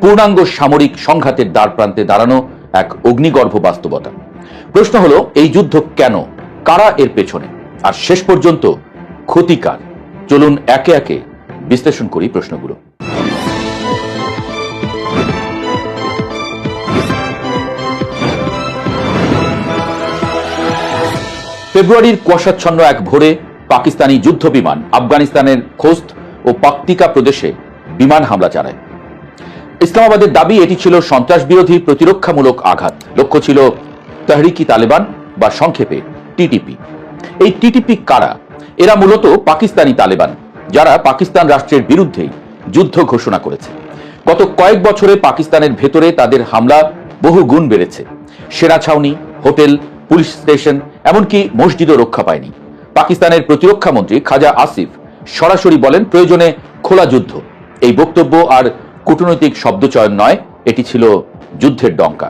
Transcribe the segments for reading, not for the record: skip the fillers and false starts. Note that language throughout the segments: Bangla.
পূর্ণাঙ্গ সামরিক সংঘাতের দ্বারপ্রান্তে দাঁড়ানো এক অগ্নিগর্ভ বাস্তবতা। প্রশ্ন হলো, এই যুদ্ধ কেন, কারা এর পেছনে, আর শেষ পর্যন্ত ক্ষতি কার? চলুন একে একে বিশ্লেষণ করি প্রশ্নগুলো। ফেব্রুয়ারির কুয়াশাচ্ছন্ন এক ভোরে পাকিস্তানি যুদ্ধ বিমান আফগানিস্তানের খোস্ত ও পাকতিকা প্রদেশে বিমান হামলা চালায়। ইসলামাবাদের দাবি এটি ছিল সন্ত্রাস বিরোধী প্রতিরক্ষামূলক আঘাত। লক্ষ্য ছিল তহরিকি তালেবান বা সংক্ষেপে টিটিপি। এই টিটিপি কারা? এরা মূলত পাকিস্তানি তালেবান, যারা পাকিস্তান রাষ্ট্রের বিরুদ্ধেই যুদ্ধ ঘোষণা করেছে। গত কয়েক বছরে পাকিস্তানের ভেতরে তাদের হামলা বহু গুণ বেড়েছে। সেনা ছাউনি, হোটেল, পুলিশ স্টেশন, এমনকি মসজিদও রক্ষা পায়নি। পাকিস্তানের প্রতিরক্ষা মন্ত্রী খাজা আসিফ সরাসরি বলেন, প্রয়োজনে খোলা যুদ্ধ। এই বক্তব্য আর কূটনৈতিক শব্দচয়ন নয়, এটি ছিল যুদ্ধের ডঙ্কা।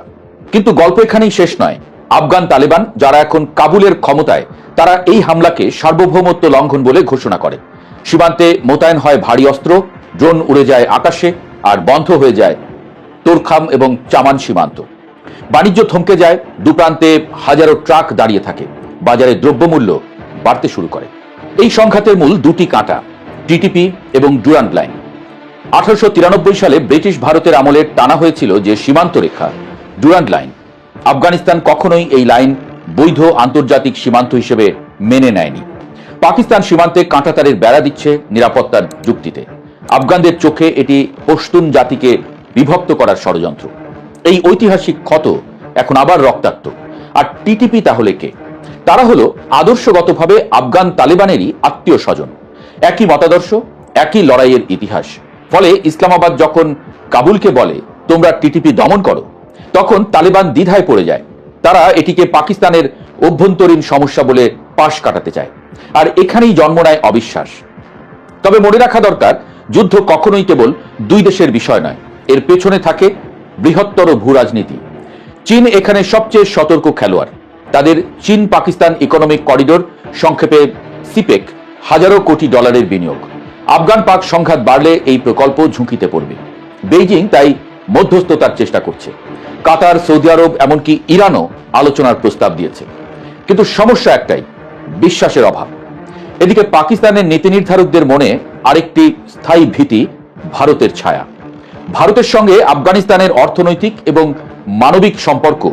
কিন্তু গল্প এখানেই শেষ নয়। আফগান তালেবান, যারা এখন কাবুলের ক্ষমতায়, তারা এই হামলাকে সার্বভৌমত্ব লঙ্ঘন বলে ঘোষণা করে। সীমান্তে মোতায়েন হয় ভারী অস্ত্র, ড্রোন উড়ে যায় আকাশে, আর বন্ধ হয়ে যায় তোরখাম এবং চামান সীমান্ত। বাণিজ্য থমকে যায়, দুপ্রান্তে হাজারো ট্রাক দাঁড়িয়ে থাকে, বাজারে দ্রব্যমূল্য বাড়তে শুরু করে। এই সংঘাতের মূল দুটি কাঁটা, টিটিপি এবং ডুরান্ড লাইন। 1893 সালে ব্রিটিশ ভারতের আমলে টানা হয়েছিল যে সীমান্ত রেখা ডুরান্ড লাইন। আফগানিস্তান কখনোই এই লাইন বৈধ আন্তর্জাতিক সীমান্ত হিসেবে মেনে নেয়নি। পাকিস্তান সীমান্তে কাঁটাতারের বেড়া দিচ্ছে নিরাপত্তার যুক্তিতে। আফগানদের চোখে এটি পশতুন জাতিকে বিভক্ত করার ষড়যন্ত্র। এই ঐতিহাসিক ক্ষত এখন আবার রক্তাক্ত। আর টিটিপি তাহলে কে? তারা হলো আদর্শগতভাবে আফগান তালেবানেরই আত্মীয় স্বজন। একই মতাদর্শ, একই লড়াইয়ের ইতিহাস। ফলে ইসলামাবাদ যখন কাবুলকে বলে তোমরা টিটিপি দমন করো, তখন তালেবান দ্বিধায় পড়ে যায়। তারা এটিকে পাকিস্তানের অভ্যন্তরীণ সমস্যা বলে পাশ কাটাতে চায়। আর এখানেই জন্ম নেয় অবিশ্বাস। তবে মনে রাখা দরকার, যুদ্ধ কখনোই কেবল দুই দেশের বিষয় নয়, এর পেছনে থাকে বৃহত্তর ভূ রাজনীতি। চীন এখানে সবচেয়ে সতর্ক খেলোয়াড়। তাদের চীন পাকিস্তান ইকোনমিক করিডোর, সংক্ষেপে সিপেক, হাজারো কোটি ডলারের বিনিয়োগ। আফগান পাক সংঘাত বাড়লে এই প্রকল্প ঝুঁকিতে পড়বে। বেইজিং তাই মধ্যস্থতার চেষ্টা করছে। কাতার, সৌদি আরব, এমনকি ইরানও আলোচনার প্রস্তাব দিয়েছে। কিন্তু সমস্যা একটাই, বিশ্বাসের অভাব। এদিকে পাকিস্তানের নীতি নির্ধারকদের মনে আরেকটি স্থায়ী ভীতি, ভারতের ছায়া। ভারতের সঙ্গে আফগানিস্তানের অর্থনৈতিক এবং মানবিক সম্পর্ক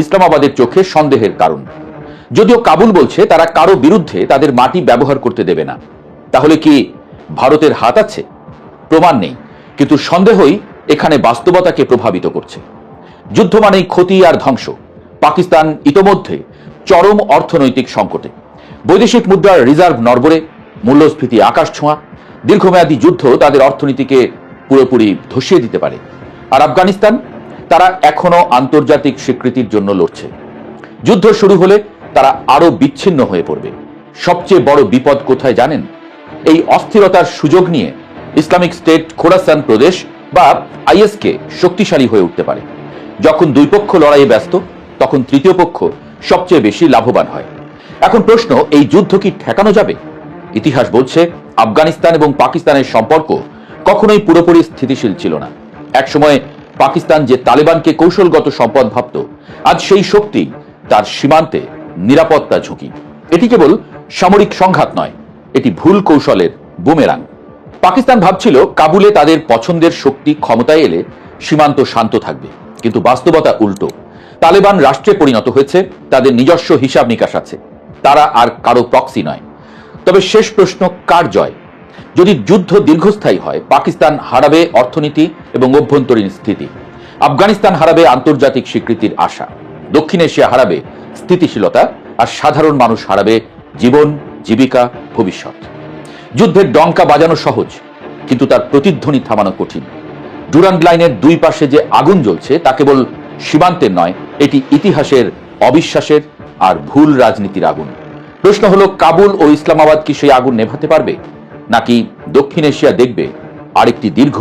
ইসলামাবাদের চোখে সন্দেহের কারণ। যদিও কাবুল বলছে তারা কারো বিরুদ্ধে তাদের মাটি ব্যবহার করতে দেবে না। তাহলে কি ভারতের হাত আছে? প্রমাণ নেই, কিন্তু সন্দেহই এখানে বাস্তবতাকে প্রভাবিত করছে। যুদ্ধ মানেই ক্ষতি আর ধ্বংস। পাকিস্তান ইতোমধ্যে চরম অর্থনৈতিক সংকটে। বৈদেশিক মুদ্রার রিজার্ভ নড়বড়ে, মূল্যস্ফীতি আকাশ ছোঁয়া। দীর্ঘমেয়াদী যুদ্ধ তাদের অর্থনীতিকে পুরোপুরি ধসিয়ে দিতে পারে। আর আফগানিস্তান, তারা এখনো আন্তর্জাতিক স্বীকৃতির জন্য লড়ছে। যুদ্ধ শুরু হলে তারা আরো বিচ্ছিন্ন হয়ে পড়বে। সবচেয়ে বড় বিপদ কোথায় জানেন? এই অস্থিরতার সুযোগ নিয়ে ইসলামিক স্টেট খোরাসান প্রদেশ বা আইএসকে শক্তিশালী হয়ে উঠতে পারে। যখন দুই পক্ষ লড়াইয়ে ব্যস্ত, তখন তৃতীয় পক্ষ সবচেয়ে বেশি লাভবান হয়। এখন প্রশ্ন, এই যুদ্ধ কি ঠেকানো যাবে? ইতিহাস বলছে আফগানিস্তান এবং পাকিস্তানের সম্পর্ক কখনোই পুরোপুরি স্থিতিশীল ছিল না। একসময় পাকিস্তান যে তালেবানকে কৌশলগত সম্পদ ভাবত, আজ সেই শক্তি তার সীমান্তে নিরাপত্তা ঝুঁকি। এটি কেবল সামরিক সংঘাত নয়, এটি ভুল কৌশলের বুমেরাং। পাকিস্তান ভাবছিল কাবুলে তাদের পছন্দের শক্তি ক্ষমতায় এলে সীমান্ত শান্ত থাকবে, কিন্তু বাস্তবতা উল্টো। তালেবান রাষ্ট্রে পরিণত হয়েছে, তাদের নিজস্ব হিসাব নিকাশ আছে। তারা আর কারো প্রক্সি নয়। তবে শেষ প্রশ্ন, কার জয়? যদি যুদ্ধ দীর্ঘস্থায়ী হয়, পাকিস্তান হারাবে অর্থনীতি এবং অভ্যন্তরীণ স্থিতি। আফগানিস্তান হারাবে আন্তর্জাতিক স্বীকৃতির আশা। দক্ষিণ এশিয়া হারাবে স্থিতিশীলতা, আর সাধারণ মানুষ হারাবে জীবন, জীবিকা, ভবিষ্যৎ। যুদ্ধের ডঙ্কা বাজানো সহজ, কিন্তু তার প্রতিধ্বনি থামানো কঠিন। ডুরান্ড লাইনের দুই পাশে যে আগুন জ্বলছে, তা কেবল সীমান্তের নয়, এটি ইতিহাসের, অবিশ্বাসের আর ভুল রাজনীতির আগুন। প্রশ্ন হলো, কাবুল ও ইসলামাবাদ কি সেই আগুন নেভাতে পারবে, নাকি দক্ষিণ এশিয়া দেখবে আরেকটি দীর্ঘ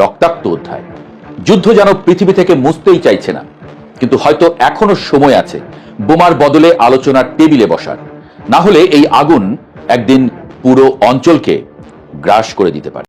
রক্তাক্ত অধ্যায়? যুদ্ধ যেন পৃথিবী থেকে মুছতেই চাইছে না, কিন্তু হয়তো এখনো সময় আছে বোমার বদলে আলোচনার টেবিলে বসার। না হলে এই আগুন একদিন পুরো অঞ্চলকে গ্রাস করে দিতে পারে।